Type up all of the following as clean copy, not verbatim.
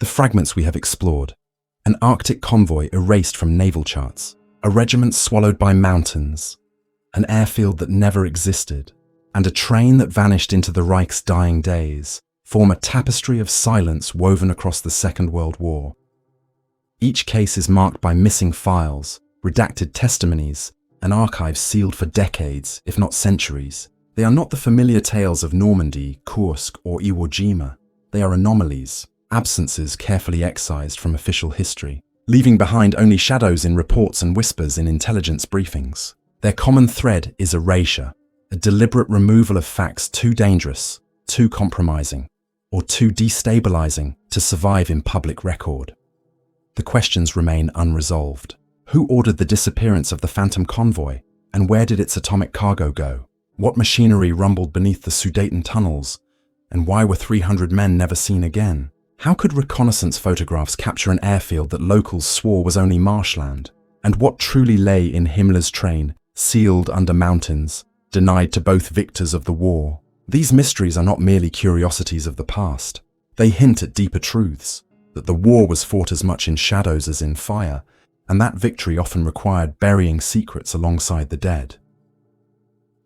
The fragments we have explored: an Arctic convoy erased from naval charts, a regiment swallowed by mountains, an airfield that never existed, and a train that vanished into the Reich's dying days, form a tapestry of silence woven across the Second World War. Each case is marked by missing files, redacted testimonies, and archives sealed for decades, if not centuries. They are not the familiar tales of Normandy, Kursk, or Iwo Jima. They are anomalies, absences carefully excised from official history, leaving behind only shadows in reports and whispers in intelligence briefings. Their common thread is erasure, a deliberate removal of facts too dangerous, too compromising, or too destabilizing to survive in public record. The questions remain unresolved. Who ordered the disappearance of the Phantom Convoy, and where did its atomic cargo go? What machinery rumbled beneath the Sudeten tunnels, and why were 300 men never seen again? How could reconnaissance photographs capture an airfield that locals swore was only marshland? And what truly lay in Himmler's train, sealed under mountains, denied to both victors of the war? These mysteries are not merely curiosities of the past. They hint at deeper truths, that the war was fought as much in shadows as in fire, and that victory often required burying secrets alongside the dead.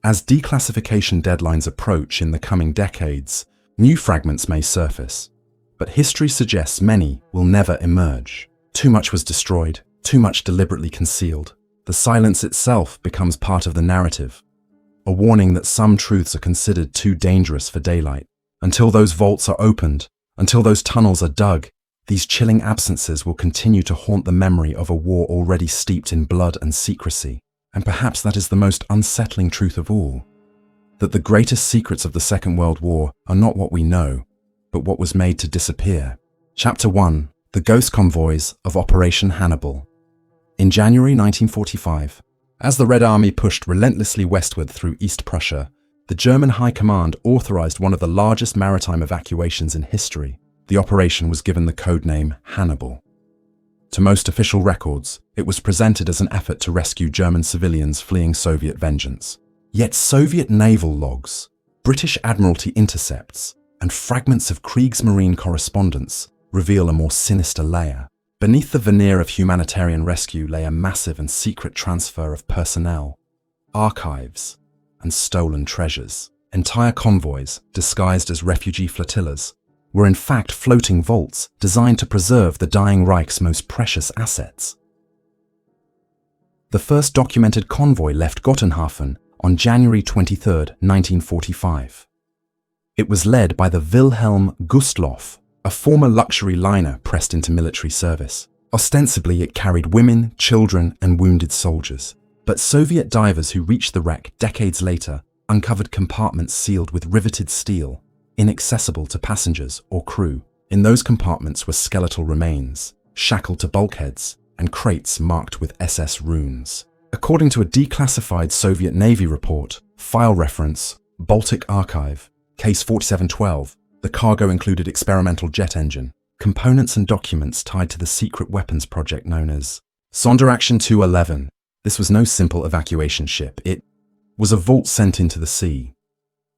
As declassification deadlines approach in the coming decades, new fragments may surface, but history suggests many will never emerge. Too much was destroyed, too much deliberately concealed. The silence itself becomes part of the narrative, a warning that some truths are considered too dangerous for daylight. Until those vaults are opened, until those tunnels are dug, these chilling absences will continue to haunt the memory of a war already steeped in blood and secrecy. And perhaps that is the most unsettling truth of all, that the greatest secrets of the Second World War are not what we know, but what was made to disappear. Chapter 1. The Ghost Convoys of Operation Hannibal. In January 1945, as the Red Army pushed relentlessly westward through East Prussia, the German High Command authorized one of the largest maritime evacuations in history. The operation was given the codename Hannibal. To most official records, it was presented as an effort to rescue German civilians fleeing Soviet vengeance. Yet Soviet naval logs, British Admiralty intercepts, and fragments of Kriegsmarine correspondence reveal a more sinister layer. Beneath the veneer of humanitarian rescue lay a massive and secret transfer of personnel, archives, and stolen treasures. Entire convoys, disguised as refugee flotillas, were in fact floating vaults designed to preserve the dying Reich's most precious assets. The first documented convoy left Gottenhafen on January 23, 1945. It was led by the Wilhelm Gustloff, a former luxury liner pressed into military service. Ostensibly, it carried women, children, and wounded soldiers. But Soviet divers who reached the wreck decades later uncovered compartments sealed with riveted steel, inaccessible to passengers or crew. In those compartments were skeletal remains, shackled to bulkheads, and crates marked with SS runes. According to a declassified Soviet Navy report, file reference, Baltic Archive, Case 4712, the cargo included experimental jet engine, components and documents tied to the secret weapons project known as Sonderaction 211. This was no simple evacuation ship. It was a vault sent into the sea.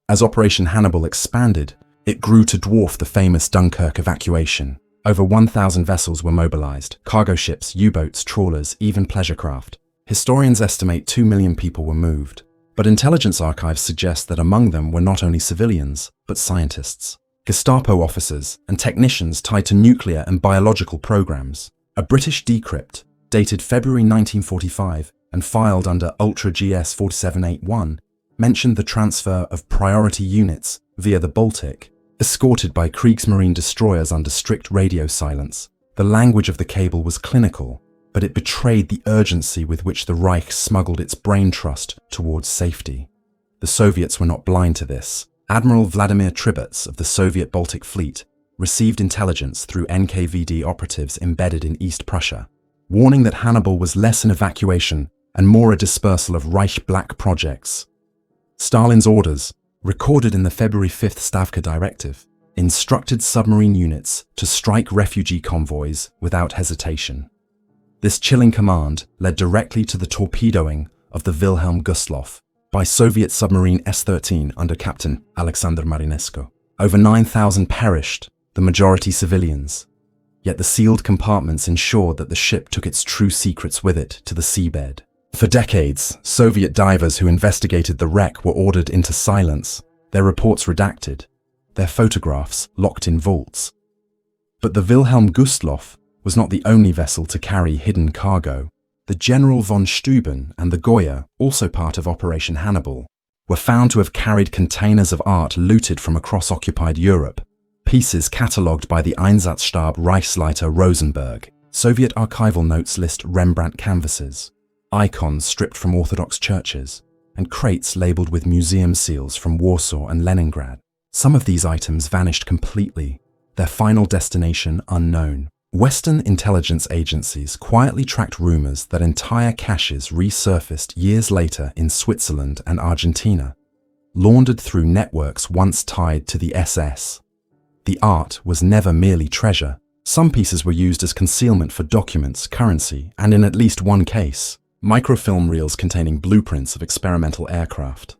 As Operation Hannibal expanded, it grew to dwarf the famous Dunkirk evacuation. Over 1,000 vessels were mobilized: cargo ships, U-boats, trawlers, even pleasure craft. Historians estimate 2 million people were moved, but intelligence archives suggest that among them were not only civilians, but scientists, Gestapo officers, and technicians tied to nuclear and biological programs. A British decrypt, dated February 1945 and filed under Ultra GS 4781, mentioned the transfer of priority units via the Baltic, escorted by Kriegsmarine destroyers under strict radio silence. The language of the cable was clinical, but it betrayed the urgency with which the Reich smuggled its brain trust towards safety. The Soviets were not blind to this. Admiral Vladimir Tribets of the Soviet Baltic Fleet received intelligence through NKVD operatives embedded in East Prussia, warning that Hannibal was less an evacuation and more a dispersal of Reich black projects. Stalin's orders, recorded in the February 5th Stavka Directive, instructed submarine units to strike refugee convoys without hesitation. This chilling command led directly to the torpedoing of the Wilhelm Gustloff by Soviet submarine S-13 under Captain Alexander Marinesko. Over 9,000 perished, the majority civilians. Yet the sealed compartments ensured that the ship took its true secrets with it to the seabed. For decades, Soviet divers who investigated the wreck were ordered into silence, their reports redacted, their photographs locked in vaults. But the Wilhelm Gustloff was not the only vessel to carry hidden cargo. The General von Steuben and the Goya, also part of Operation Hannibal, were found to have carried containers of art looted from across occupied Europe, pieces catalogued by the Einsatzstab Reichsleiter Rosenberg. Soviet archival notes list Rembrandt canvases, icons stripped from Orthodox churches, and crates labeled with museum seals from Warsaw and Leningrad. Some of these items vanished completely, their final destination unknown. Western intelligence agencies quietly tracked rumors that entire caches resurfaced years later in Switzerland and Argentina, laundered through networks once tied to the SS. The art was never merely treasure. Some pieces were used as concealment for documents, currency, and in at least one case, microfilm reels containing blueprints of experimental aircraft.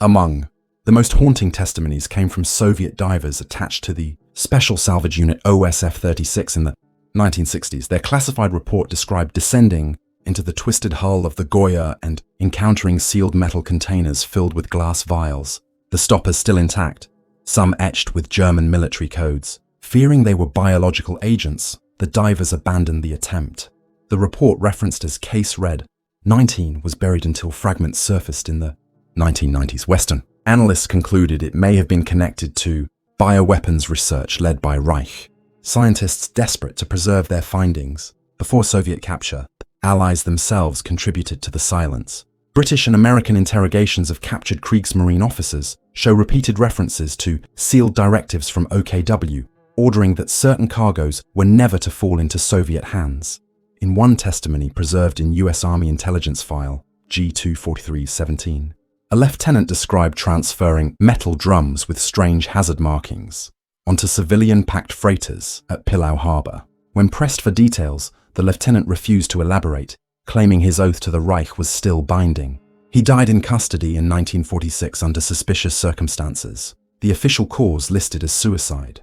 Among the most haunting testimonies came from Soviet divers attached to the Special Salvage Unit OSF-36 in the 1960s. Their classified report described descending into the twisted hull of the Goya and encountering sealed metal containers filled with glass vials, the stoppers still intact, some etched with German military codes. Fearing they were biological agents, the divers abandoned the attempt. The report referenced as Case Red 19 was buried until fragments surfaced in the 1990s. Western analysts concluded it may have been connected to bioweapons research led by Reich. Scientists desperate to preserve their findings. Before Soviet capture, Allies themselves contributed to the silence. British and American interrogations of captured Kriegsmarine officers show repeated references to sealed directives from OKW, ordering that certain cargoes were never to fall into Soviet hands. In one testimony preserved in US Army intelligence file G24317, a lieutenant described transferring metal drums with strange hazard markings onto civilian-packed freighters at Pillau Harbor. When pressed for details, the lieutenant refused to elaborate, claiming his oath to the Reich was still binding. He died in custody in 1946 under suspicious circumstances, the official cause listed as suicide.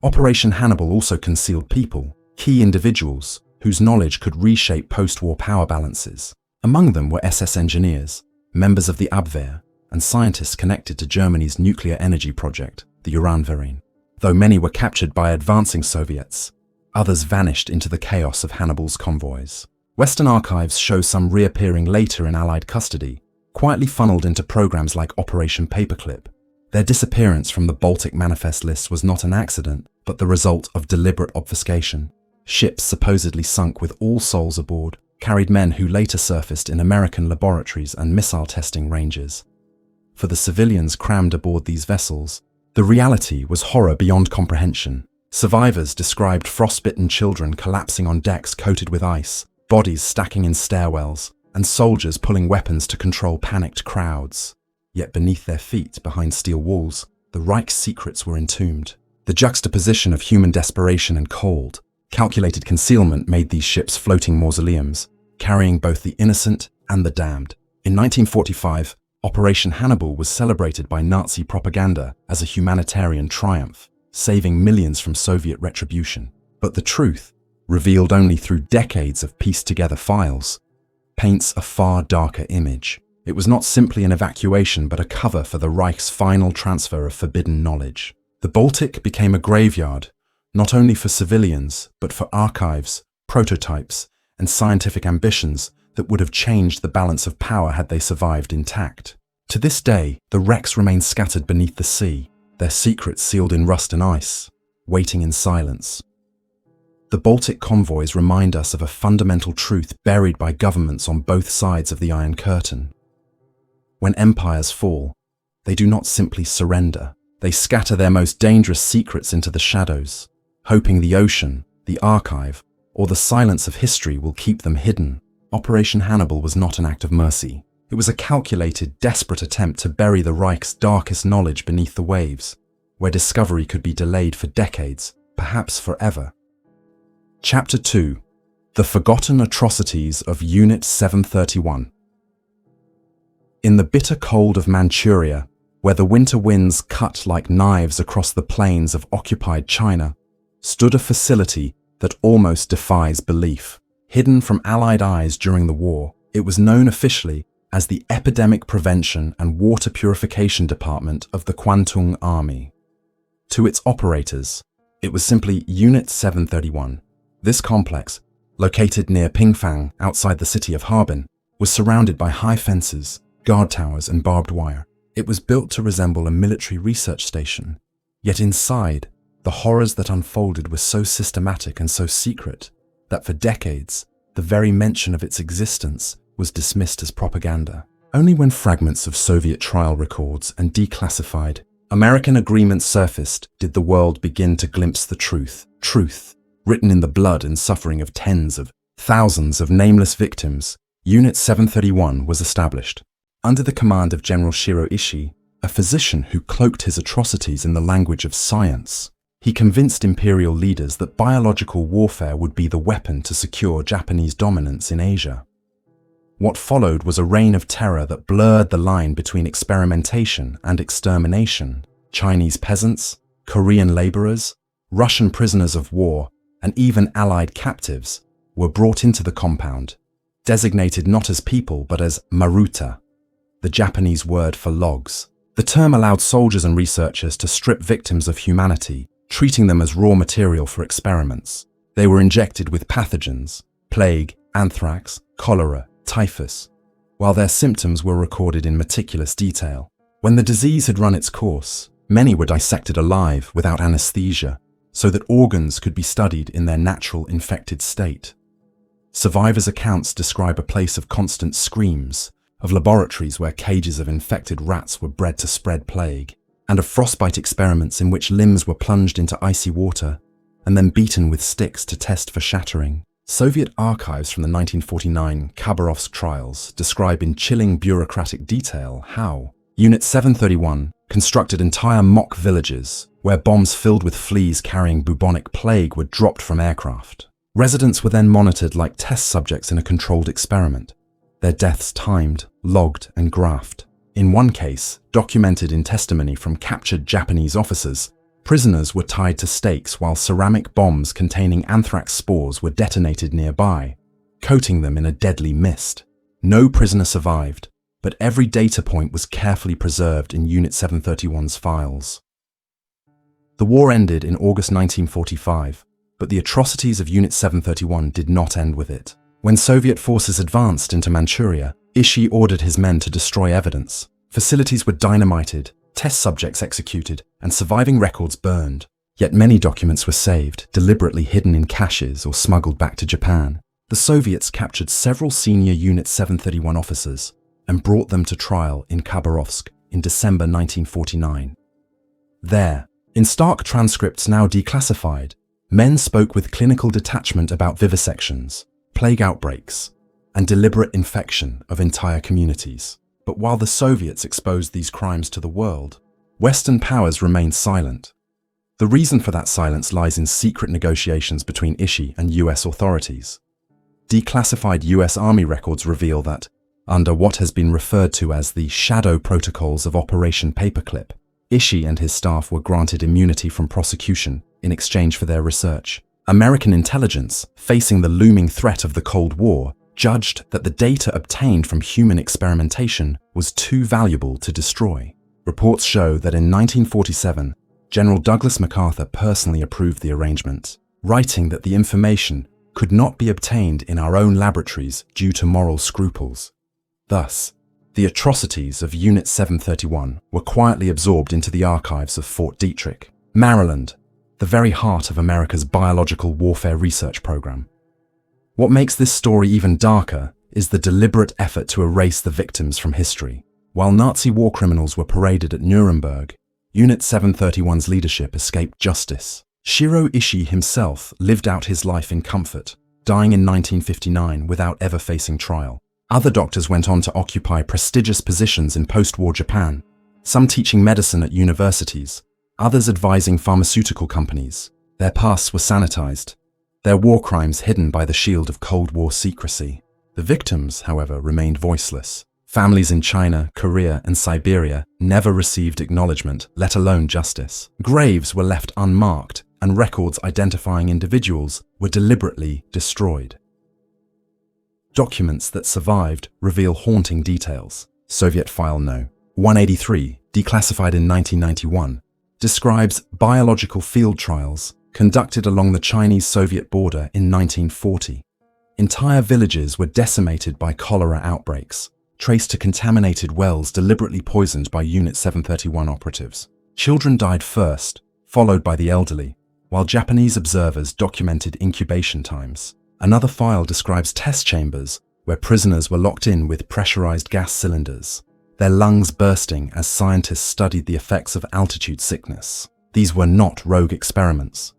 Operation Hannibal also concealed people, key individuals, whose knowledge could reshape post-war power balances. Among them were SS engineers, members of the Abwehr, and scientists connected to Germany's nuclear energy project, the Uranverein. Though many were captured by advancing Soviets, others vanished into the chaos of Hannibal's convoys. Western archives show some reappearing later in Allied custody, quietly funneled into programs like Operation Paperclip. Their disappearance from the Baltic Manifest list was not an accident, but the result of deliberate obfuscation. Ships supposedly sunk with all souls aboard carried men who later surfaced in American laboratories and missile testing ranges. For the civilians crammed aboard these vessels, the reality was horror beyond comprehension. Survivors described frostbitten children collapsing on decks coated with ice, bodies stacking in stairwells, and soldiers pulling weapons to control panicked crowds. Yet beneath their feet, behind steel walls, the Reich's secrets were entombed. The juxtaposition of human desperation and cold, calculated concealment made these ships floating mausoleums, carrying both the innocent and the damned. In 1945, Operation Hannibal was celebrated by Nazi propaganda as a humanitarian triumph, saving millions from Soviet retribution. But the truth, revealed only through decades of pieced-together files, paints a far darker image. It was not simply an evacuation, but a cover for the Reich's final transfer of forbidden knowledge. The Baltic became a graveyard, not only for civilians, but for archives, prototypes, and scientific ambitions that would have changed the balance of power had they survived intact. To this day, the wrecks remain scattered beneath the sea, their secrets sealed in rust and ice, waiting in silence. The Baltic convoys remind us of a fundamental truth buried by governments on both sides of the Iron Curtain. When empires fall, they do not simply surrender. They scatter their most dangerous secrets into the shadows, hoping the ocean, the archive, or the silence of history will keep them hidden. Operation Hannibal was not an act of mercy. It was a calculated, desperate attempt to bury the Reich's darkest knowledge beneath the waves, where discovery could be delayed for decades, perhaps forever. Chapter 2: The Forgotten Atrocities of Unit 731. In the bitter cold of Manchuria, where the winter winds cut like knives across the plains of occupied China, stood a facility that almost defies belief. Hidden from Allied eyes during the war, it was known officially as the Epidemic Prevention and Water Purification Department of the Kwantung Army. To its operators, it was simply Unit 731. This complex, located near Pingfang outside the city of Harbin, was surrounded by high fences, guard towers and barbed wire. It was built to resemble a military research station, yet inside, the horrors that unfolded were so systematic and so secret that for decades, the very mention of its existence was dismissed as propaganda. Only when fragments of Soviet trial records and declassified American agreements surfaced did the world begin to glimpse the truth, written in the blood and suffering of tens of thousands of nameless victims. Unit 731 was established. Under the command of General Shiro Ishii, a physician who cloaked his atrocities in the language of science, he convinced imperial leaders that biological warfare would be the weapon to secure Japanese dominance in Asia. What followed was a reign of terror that blurred the line between experimentation and extermination. Chinese peasants, Korean laborers, Russian prisoners of war, and even Allied captives were brought into the compound, designated not as people but as maruta, the Japanese word for logs. The term allowed soldiers and researchers to strip victims of humanity, treating them as raw material for experiments. They were injected with pathogens, plague, anthrax, cholera, typhus, while their symptoms were recorded in meticulous detail. When the disease had run its course, many were dissected alive without anesthesia, so that organs could be studied in their natural infected state. Survivors' accounts describe a place of constant screams, of laboratories where cages of infected rats were bred to spread plague, and of frostbite experiments in which limbs were plunged into icy water and then beaten with sticks to test for shattering. Soviet archives from the 1949 Khabarovsk trials describe in chilling bureaucratic detail how Unit 731 constructed entire mock villages where bombs filled with fleas carrying bubonic plague were dropped from aircraft. Residents were then monitored like test subjects in a controlled experiment, their deaths timed, logged, and graphed. In one case, documented in testimony from captured Japanese officers, prisoners were tied to stakes while ceramic bombs containing anthrax spores were detonated nearby, coating them in a deadly mist. No prisoner survived, but every data point was carefully preserved in Unit 731's files. The war ended in August 1945, but the atrocities of Unit 731 did not end with it. When Soviet forces advanced into Manchuria, Ishii ordered his men to destroy evidence. Facilities were dynamited, test subjects executed, and surviving records burned. Yet many documents were saved, deliberately hidden in caches or smuggled back to Japan. The Soviets captured several senior Unit 731 officers and brought them to trial in Khabarovsk in December 1949. There, in stark transcripts now declassified, men spoke with clinical detachment about vivisections, plague outbreaks, and deliberate infection of entire communities. But while the Soviets exposed these crimes to the world, Western powers remained silent. The reason for that silence lies in secret negotiations between Ishii and US authorities. Declassified US Army records reveal that, under what has been referred to as the shadow protocols of Operation Paperclip, Ishii and his staff were granted immunity from prosecution in exchange for their research. American intelligence, facing the looming threat of the Cold War, judged that the data obtained from human experimentation was too valuable to destroy. Reports show that in 1947, General Douglas MacArthur personally approved the arrangement, writing that the information could not be obtained in our own laboratories due to moral scruples. Thus, the atrocities of Unit 731 were quietly absorbed into the archives of Fort Detrick, Maryland, the very heart of America's biological warfare research program. What makes this story even darker is the deliberate effort to erase the victims from history. While Nazi war criminals were paraded at Nuremberg, Unit 731's leadership escaped justice. Shiro Ishii himself lived out his life in comfort, dying in 1959 without ever facing trial. Other doctors went on to occupy prestigious positions in post-war Japan, some teaching medicine at universities, others advising pharmaceutical companies. Their pasts were sanitized, their war crimes hidden by the shield of Cold War secrecy. The victims, however, remained voiceless. Families in China, Korea, and Siberia never received acknowledgement, let alone justice. Graves were left unmarked, and records identifying individuals were deliberately destroyed. Documents that survived reveal haunting details. Soviet File No. 183, declassified in 1991, describes biological field trials conducted along the Chinese-Soviet border in 1940. Entire villages were decimated by cholera outbreaks, traced to contaminated wells deliberately poisoned by Unit 731 operatives. Children died first, followed by the elderly, while Japanese observers documented incubation times. Another file describes test chambers where prisoners were locked in with pressurized gas cylinders, their lungs bursting as scientists studied the effects of altitude sickness. These were not rogue experiments.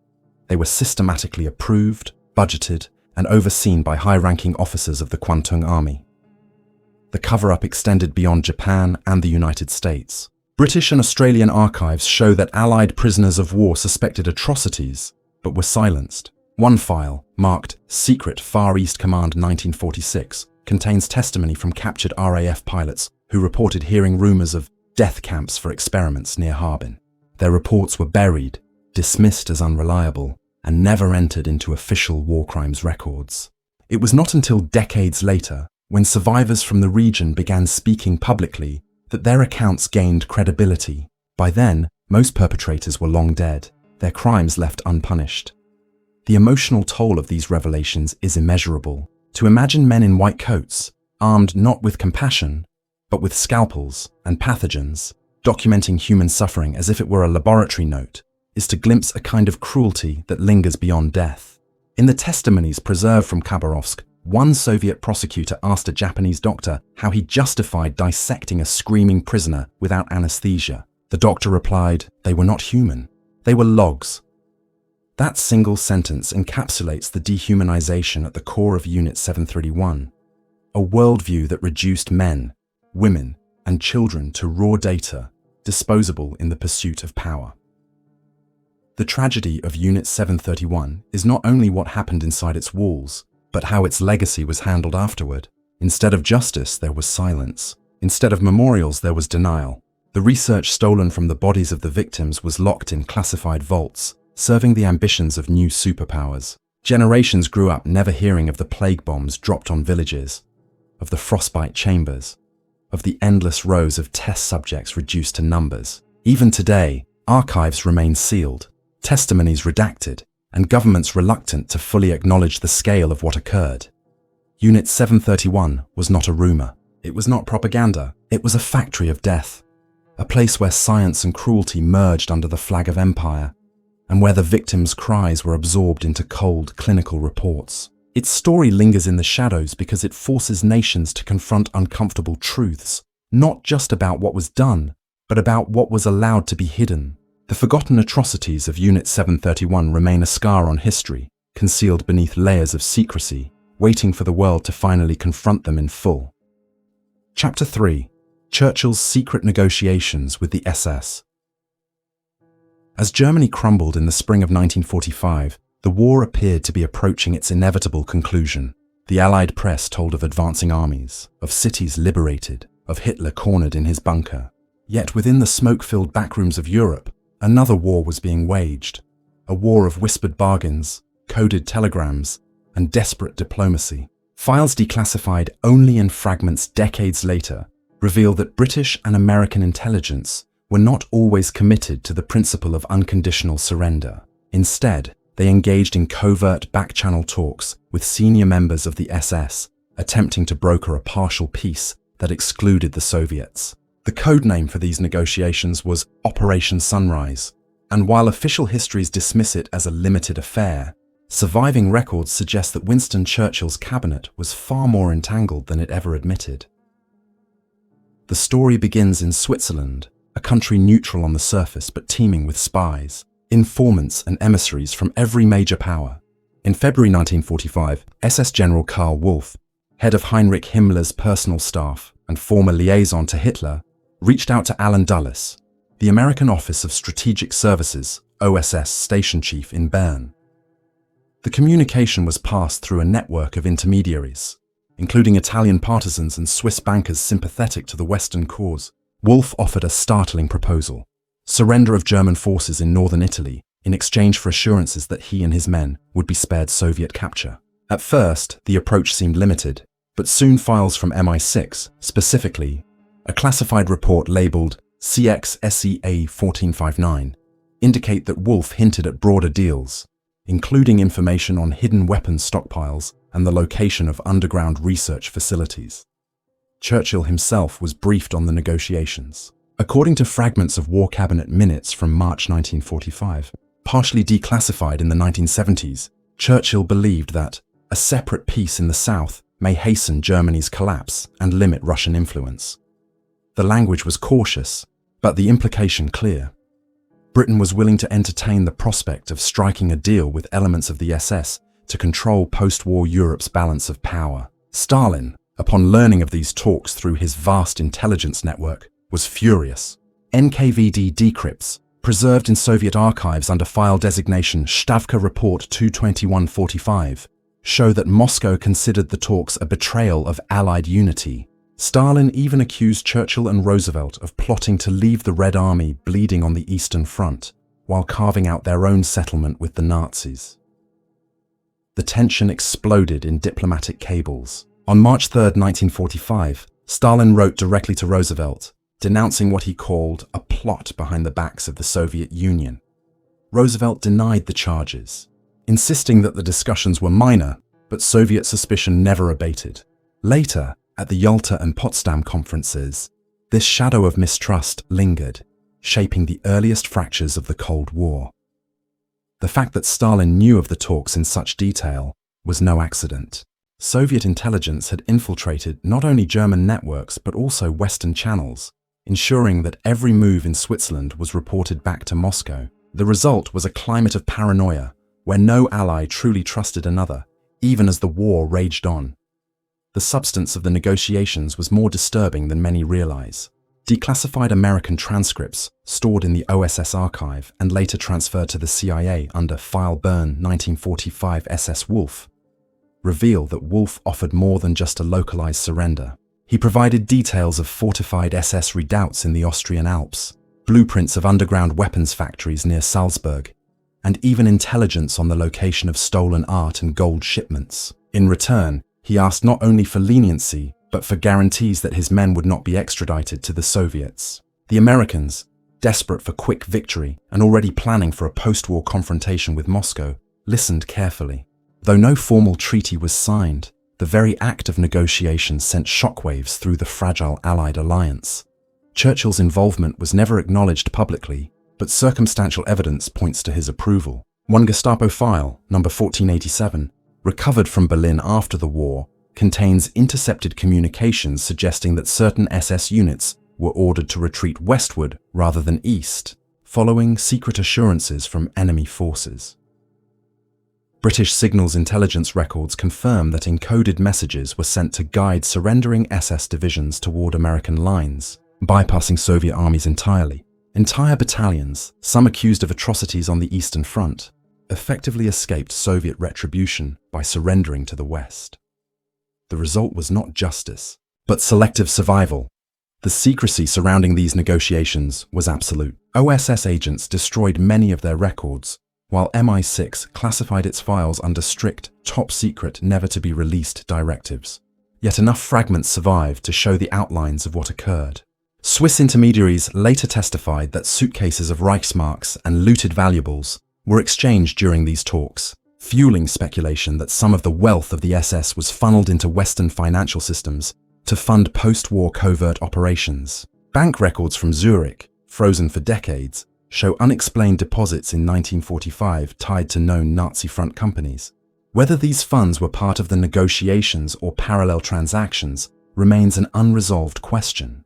They were systematically approved, budgeted, and overseen by high-ranking officers of the Kwantung Army. The cover-up extended beyond Japan and the United States. British and Australian archives show that Allied prisoners of war suspected atrocities, but were silenced. One file, marked Secret Far East Command 1946, contains testimony from captured RAF pilots who reported hearing rumours of death camps for experiments near Harbin. Their reports were buried, dismissed as unreliable, and never entered into official war crimes records. It was not until decades later, when survivors from the region began speaking publicly, that their accounts gained credibility. By then, most perpetrators were long dead, their crimes left unpunished. The emotional toll of these revelations is immeasurable. To imagine men in white coats, armed not with compassion, but with scalpels and pathogens, documenting human suffering as if it were a laboratory note, is to glimpse a kind of cruelty that lingers beyond death. In the testimonies preserved from Khabarovsk, one Soviet prosecutor asked a Japanese doctor how he justified dissecting a screaming prisoner without anesthesia. The doctor replied, "They were not human. They were logs." That single sentence encapsulates the dehumanization at the core of Unit 731, a worldview that reduced men, women, and children to raw data, disposable in the pursuit of power. The tragedy of Unit 731 is not only what happened inside its walls, but how its legacy was handled afterward. Instead of justice, there was silence. Instead of memorials, there was denial. The research stolen from the bodies of the victims was locked in classified vaults, serving the ambitions of new superpowers. Generations grew up never hearing of the plague bombs dropped on villages, of the frostbite chambers, of the endless rows of test subjects reduced to numbers. Even today, archives remain sealed, testimonies redacted, and governments reluctant to fully acknowledge the scale of what occurred. Unit 731 was not a rumor. It was not propaganda. It was a factory of death, a place where science and cruelty merged under the flag of empire, and where the victims' cries were absorbed into cold, clinical reports. Its story lingers in the shadows because it forces nations to confront uncomfortable truths, not just about what was done, but about what was allowed to be hidden. The forgotten atrocities of Unit 731 remain a scar on history, concealed beneath layers of secrecy, waiting for the world to finally confront them in full. Chapter 3. Churchill's Secret Negotiations with the SS. As Germany crumbled in the spring of 1945, the war appeared to be approaching its inevitable conclusion. The Allied press told of advancing armies, of cities liberated, of Hitler cornered in his bunker. Yet within the smoke-filled backrooms of Europe, another war was being waged, a war of whispered bargains, coded telegrams, and desperate diplomacy. Files declassified only in fragments decades later reveal that British and American intelligence were not always committed to the principle of unconditional surrender. Instead, they engaged in covert back-channel talks with senior members of the SS, attempting to broker a partial peace that excluded the Soviets. The code name for these negotiations was Operation Sunrise, and while official histories dismiss it as a limited affair, surviving records suggest that Winston Churchill's cabinet was far more entangled than it ever admitted. The story begins in Switzerland, a country neutral on the surface but teeming with spies, informants and emissaries from every major power. In February 1945, SS General Karl Wolff, head of Heinrich Himmler's personal staff and former liaison to Hitler, reached out to Alan Dulles, the American Office of Strategic Services, OSS station chief in Bern. The communication was passed through a network of intermediaries, including Italian partisans and Swiss bankers sympathetic to the Western cause. Wolff offered a startling proposal: surrender of German forces in northern Italy, in exchange for assurances that he and his men would be spared Soviet capture. At first, the approach seemed limited, but soon files from MI6, specifically a classified report labeled CXSEA 1459, indicate that Wolf hinted at broader deals, including information on hidden weapons stockpiles and the location of underground research facilities. Churchill himself was briefed on the negotiations. According to fragments of War Cabinet minutes from March 1945, partially declassified in the 1970s, Churchill believed that a separate peace in the South may hasten Germany's collapse and limit Russian influence. The language was cautious, but the implication clear. Britain was willing to entertain the prospect of striking a deal with elements of the SS to control post-war Europe's balance of power. Stalin, upon learning of these talks through his vast intelligence network, was furious. NKVD decrypts, preserved in Soviet archives under file designation Stavka Report 22145, show that Moscow considered the talks a betrayal of Allied unity. Stalin even accused Churchill and Roosevelt of plotting to leave the Red Army bleeding on the Eastern Front, while carving out their own settlement with the Nazis. The tension exploded in diplomatic cables. On March 3, 1945, Stalin wrote directly to Roosevelt, denouncing what he called a plot behind the backs of the Soviet Union. Roosevelt denied the charges, insisting that the discussions were minor, but Soviet suspicion never abated. Later, at the Yalta and Potsdam conferences, this shadow of mistrust lingered, shaping the earliest fractures of the Cold War. The fact that Stalin knew of the talks in such detail was no accident. Soviet intelligence had infiltrated not only German networks but also Western channels, ensuring that every move in Switzerland was reported back to Moscow. The result was a climate of paranoia, where no ally truly trusted another, even as the war raged on. The substance of the negotiations was more disturbing than many realize. Declassified American transcripts, stored in the OSS archive and later transferred to the CIA under File Burn 1945 SS Wolf, reveal that Wolf offered more than just a localized surrender. He provided details of fortified SS redoubts in the Austrian Alps, blueprints of underground weapons factories near Salzburg, and even intelligence on the location of stolen art and gold shipments. In return, he asked not only for leniency, but for guarantees that his men would not be extradited to the Soviets. The Americans, desperate for quick victory and already planning for a post-war confrontation with Moscow, listened carefully. Though no formal treaty was signed, the very act of negotiation sent shockwaves through the fragile Allied alliance. Churchill's involvement was never acknowledged publicly, but circumstantial evidence points to his approval. One Gestapo file, number 1487, recovered from Berlin after the war, contains intercepted communications suggesting that certain SS units were ordered to retreat westward rather than east, following secret assurances from enemy forces. British signals intelligence records confirm that encoded messages were sent to guide surrendering SS divisions toward American lines, bypassing Soviet armies entirely. Entire battalions, some accused of atrocities on the Eastern Front, effectively escaped Soviet retribution by surrendering to the West. The result was not justice, but selective survival. The secrecy surrounding these negotiations was absolute. OSS agents destroyed many of their records, while MI6 classified its files under strict, top-secret, never-to-be-released directives. Yet enough fragments survived to show the outlines of what occurred. Swiss intermediaries later testified that suitcases of Reichsmarks and looted valuables were exchanged during these talks, fueling speculation that some of the wealth of the SS was funneled into Western financial systems to fund post-war covert operations. Bank records from Zurich, frozen for decades, show unexplained deposits in 1945 tied to known Nazi front companies. Whether these funds were part of the negotiations or parallel transactions remains an unresolved question.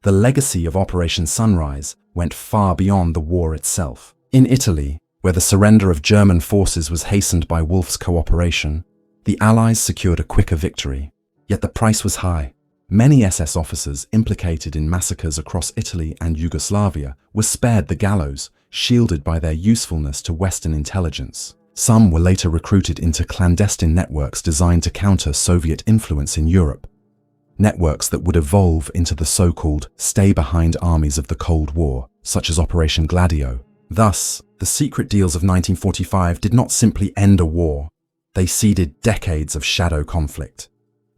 The legacy of Operation Sunrise went far beyond the war itself. In Italy, where the surrender of German forces was hastened by Wolf's cooperation, the Allies secured a quicker victory. Yet the price was high. Many SS officers implicated in massacres across Italy and Yugoslavia were spared the gallows, shielded by their usefulness to Western intelligence. Some were later recruited into clandestine networks designed to counter Soviet influence in Europe. Networks that would evolve into the so-called stay-behind armies of the Cold War, such as Operation Gladio. Thus, the secret deals of 1945 did not simply end a war, they seeded decades of shadow conflict.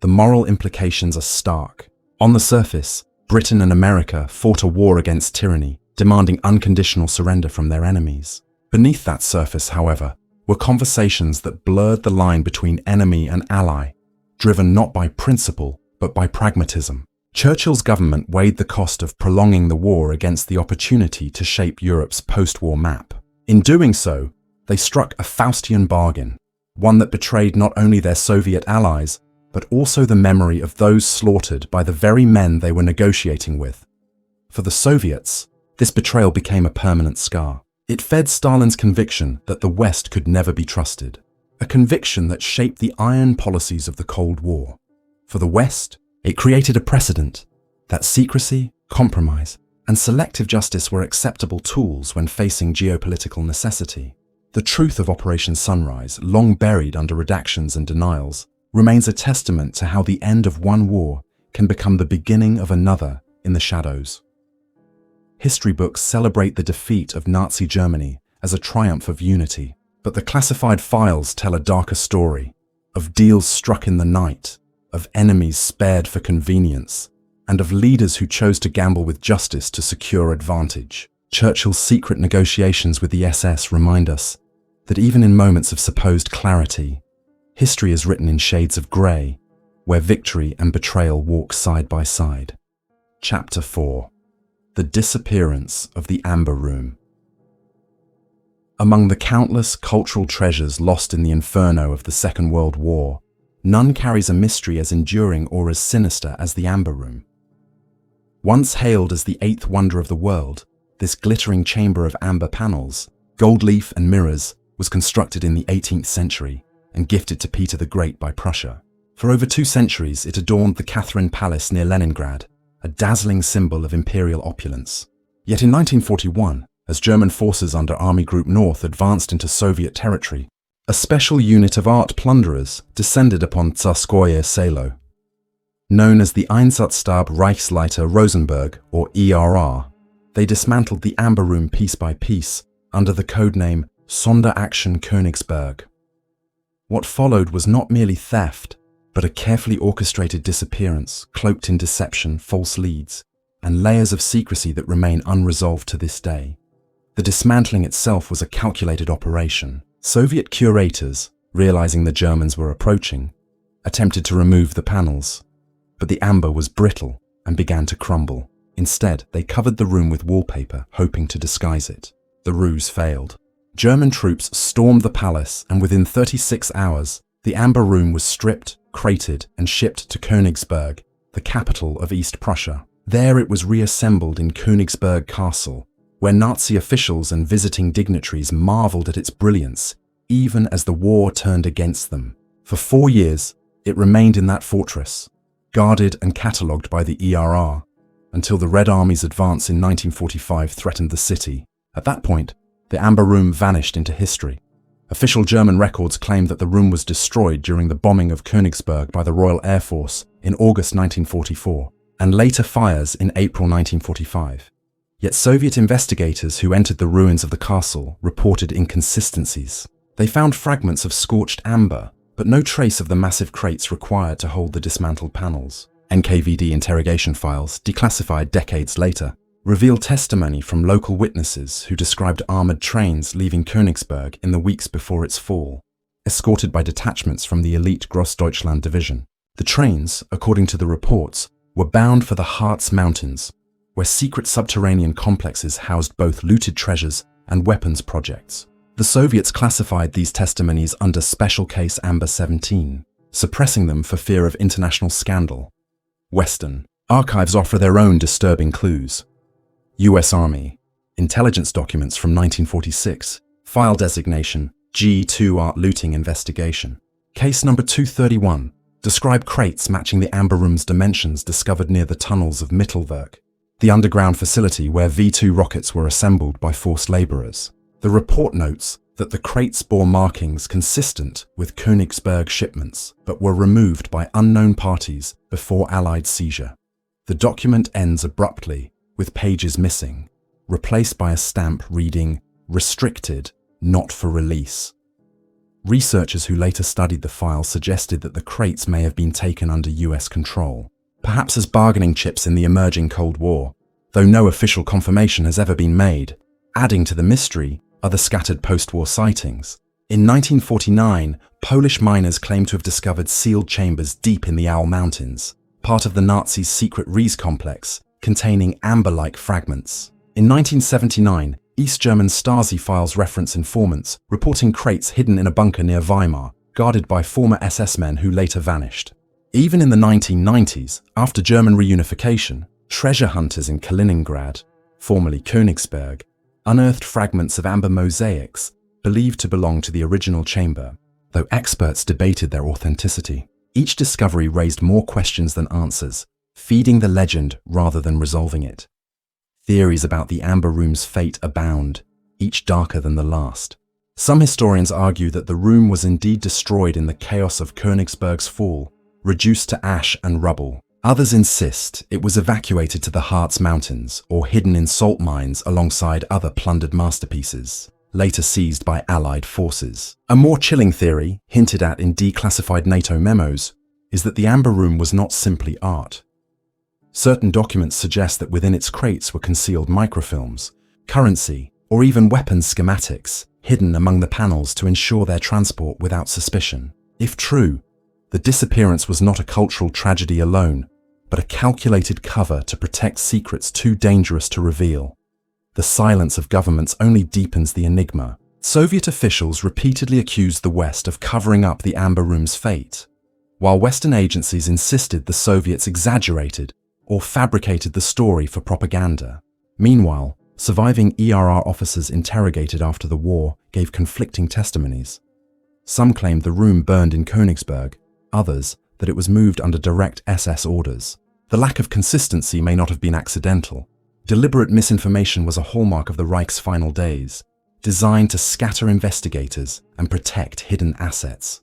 The moral implications are stark. On the surface, Britain and America fought a war against tyranny, demanding unconditional surrender from their enemies. Beneath that surface, however, were conversations that blurred the line between enemy and ally, driven not by principle, but by pragmatism. Churchill's government weighed the cost of prolonging the war against the opportunity to shape Europe's post-war map. In doing so, they struck a Faustian bargain, one that betrayed not only their Soviet allies, but also the memory of those slaughtered by the very men they were negotiating with. For the Soviets, this betrayal became a permanent scar. It fed Stalin's conviction that the West could never be trusted, a conviction that shaped the iron policies of the Cold War. For the West, it created a precedent that secrecy, compromise, and selective justice were acceptable tools when facing geopolitical necessity. The truth of Operation Sunrise, long buried under redactions and denials, remains a testament to how the end of one war can become the beginning of another in the shadows. History books celebrate the defeat of Nazi Germany as a triumph of unity, but the classified files tell a darker story, of deals struck in the night, of enemies spared for convenience, and of leaders who chose to gamble with justice to secure advantage. Churchill's secret negotiations with the SS remind us that even in moments of supposed clarity, history is written in shades of grey, where victory and betrayal walk side by side. Chapter 4. The Disappearance of the Amber Room. Among the countless cultural treasures lost in the inferno of the Second World War, none carries a mystery as enduring or as sinister as the Amber Room. Once hailed as the eighth wonder of the world, this glittering chamber of amber panels, gold leaf and mirrors, was constructed in the 18th century and gifted to Peter the Great by Prussia. For over 2 centuries, it adorned the Catherine Palace near Leningrad, a dazzling symbol of imperial opulence. Yet in 1941, as German forces under Army Group North advanced into Soviet territory, a special unit of art plunderers descended upon Tsarskoye Selo. Known as the Einsatzstab Reichsleiter Rosenberg, or ERR, they dismantled the Amber Room piece by piece under the codename Sonderaktion Königsberg. What followed was not merely theft, but a carefully orchestrated disappearance cloaked in deception, false leads, and layers of secrecy that remain unresolved to this day. The dismantling itself was a calculated operation. Soviet curators, realizing the Germans were approaching, attempted to remove the panels, but the amber was brittle and began to crumble. Instead, they covered the room with wallpaper, hoping to disguise it. The ruse failed. German troops stormed the palace, and within 36 hours, the Amber Room was stripped, crated, and shipped to Königsberg, the capital of East Prussia. There it was reassembled in Königsberg Castle, where Nazi officials and visiting dignitaries marveled at its brilliance, even as the war turned against them. For 4 years, it remained in that fortress, guarded and catalogued by the ERR, until the Red Army's advance in 1945 threatened the city. At that point, the Amber Room vanished into history. Official German records claim that the room was destroyed during the bombing of Königsberg by the Royal Air Force in August 1944, and later fires in April 1945. Yet Soviet investigators who entered the ruins of the castle reported inconsistencies. They found fragments of scorched amber, but no trace of the massive crates required to hold the dismantled panels. NKVD interrogation files, declassified decades later, reveal testimony from local witnesses who described armoured trains leaving Königsberg in the weeks before its fall, escorted by detachments from the elite Grossdeutschland division. The trains, according to the reports, were bound for the Harz Mountains, where secret subterranean complexes housed both looted treasures and weapons projects. The Soviets classified these testimonies under Special Case Amber 17, suppressing them for fear of international scandal. Western archives offer their own disturbing clues. U.S. Army intelligence documents from 1946, file designation G2 Art Looting Investigation. Case number 231 describe crates matching the Amber Room's dimensions discovered near the tunnels of Mittelwerk, the underground facility where V2 rockets were assembled by forced laborers. The report notes that the crates bore markings consistent with Königsberg shipments, but were removed by unknown parties before Allied seizure. The document ends abruptly, with pages missing, replaced by a stamp reading restricted, not for release. Researchers who later studied the files suggested that the crates may have been taken under US control, perhaps as bargaining chips in the emerging Cold War, though no official confirmation has ever been made. Adding to the mystery are the scattered post-war sightings. In 1949, Polish miners claimed to have discovered sealed chambers deep in the Owl Mountains, part of the Nazis' secret Ries complex, containing amber-like fragments. In 1979, East German Stasi files reference informants reporting crates hidden in a bunker near Weimar, guarded by former SS men who later vanished. Even in the 1990s, after German reunification, treasure hunters in Kaliningrad, formerly Königsberg, unearthed fragments of amber mosaics believed to belong to the original chamber, though experts debated their authenticity. Each discovery raised more questions than answers, feeding the legend rather than resolving it. Theories about the Amber Room's fate abound, each darker than the last. Some historians argue that the room was indeed destroyed in the chaos of Königsberg's fall, reduced to ash and rubble. Others insist it was evacuated to the Harz Mountains or hidden in salt mines alongside other plundered masterpieces, later seized by Allied forces. A more chilling theory, hinted at in declassified NATO memos, is that the Amber Room was not simply art. Certain documents suggest that within its crates were concealed microfilms, currency, or even weapons schematics, hidden among the panels to ensure their transport without suspicion. If true, the disappearance was not a cultural tragedy alone, but a calculated cover to protect secrets too dangerous to reveal. The silence of governments only deepens the enigma. Soviet officials repeatedly accused the West of covering up the Amber Room's fate, while Western agencies insisted the Soviets exaggerated or fabricated the story for propaganda. Meanwhile, surviving ERR officers interrogated after the war gave conflicting testimonies. Some claimed the room burned in Königsberg, others that it was moved under direct SS orders. The lack of consistency may not have been accidental. Deliberate misinformation was a hallmark of the Reich's final days, designed to scatter investigators and protect hidden assets.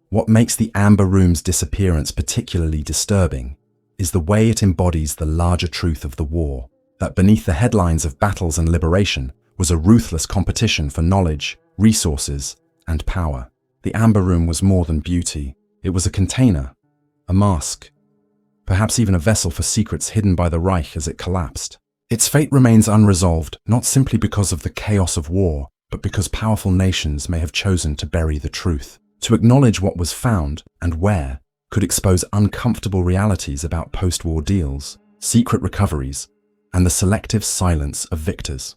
What makes the Amber Room's disappearance particularly disturbing is the way it embodies the larger truth of the war, that beneath the headlines of battles and liberation was a ruthless competition for knowledge, resources, and power. The Amber Room was more than beauty. It was a container, a mask, perhaps even a vessel for secrets hidden by the Reich as it collapsed. Its fate remains unresolved, not simply because of the chaos of war, but because powerful nations may have chosen to bury the truth. To acknowledge what was found and where could expose uncomfortable realities about post-war deals, secret recoveries, and the selective silence of victors.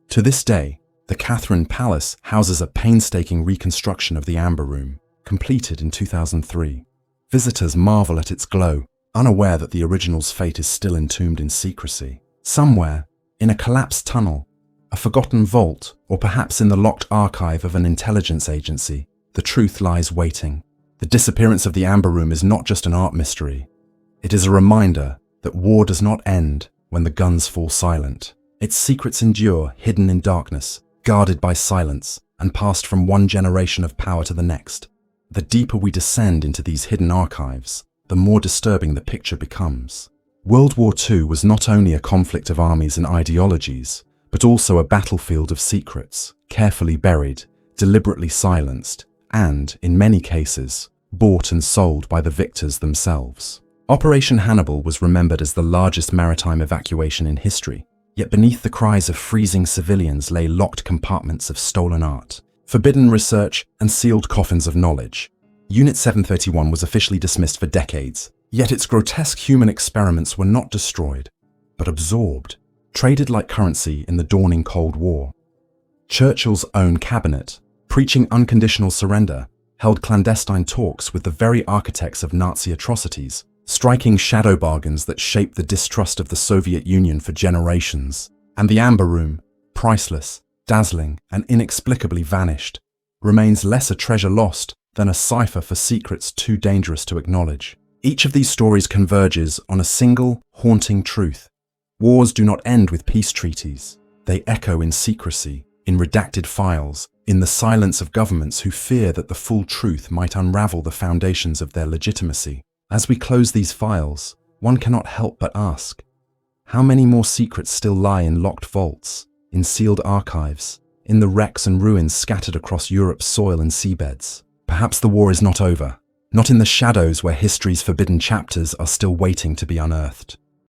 To this day, the Catherine Palace houses a painstaking reconstruction of the Amber Room, completed in 2003. Visitors marvel at its glow, unaware that the original's fate is still entombed in secrecy. Somewhere, in a collapsed tunnel, a forgotten vault, or perhaps in the locked archive of an intelligence agency, the truth lies waiting. The disappearance of the Amber Room is not just an art mystery. It is a reminder that war does not end when the guns fall silent. Its secrets endure, hidden in darkness, guarded by silence, and passed from one generation of power to the next. The deeper we descend into these hidden archives, the more disturbing the picture becomes. World War II was not only a conflict of armies and ideologies, but also a battlefield of secrets, carefully buried, deliberately silenced, and, in many cases, bought and sold by the victors themselves. Operation Hannibal was remembered as the largest maritime evacuation in history, yet beneath the cries of freezing civilians lay locked compartments of stolen art, forbidden research, and sealed coffins of knowledge. Unit 731 was officially dismissed for decades, yet its grotesque human experiments were not destroyed, but absorbed, traded like currency in the dawning Cold War. Churchill's own cabinet, preaching unconditional surrender, held clandestine talks with the very architects of Nazi atrocities, striking shadow bargains that shaped the distrust of the Soviet Union for generations. And the Amber Room, priceless, dazzling, and inexplicably vanished, remains less a treasure lost than a cipher for secrets too dangerous to acknowledge. Each of these stories converges on a single, haunting truth. Wars do not end with peace treaties. They echo in secrecy, in redacted files, in the silence of governments who fear that the full truth might unravel the foundations of their legitimacy. As we close these files, one cannot help but ask, how many more secrets still lie in locked vaults, in sealed archives, in the wrecks and ruins scattered across Europe's soil and seabeds. Perhaps the war is not over, not in the shadows where history's forbidden chapters are still waiting to be unearthed.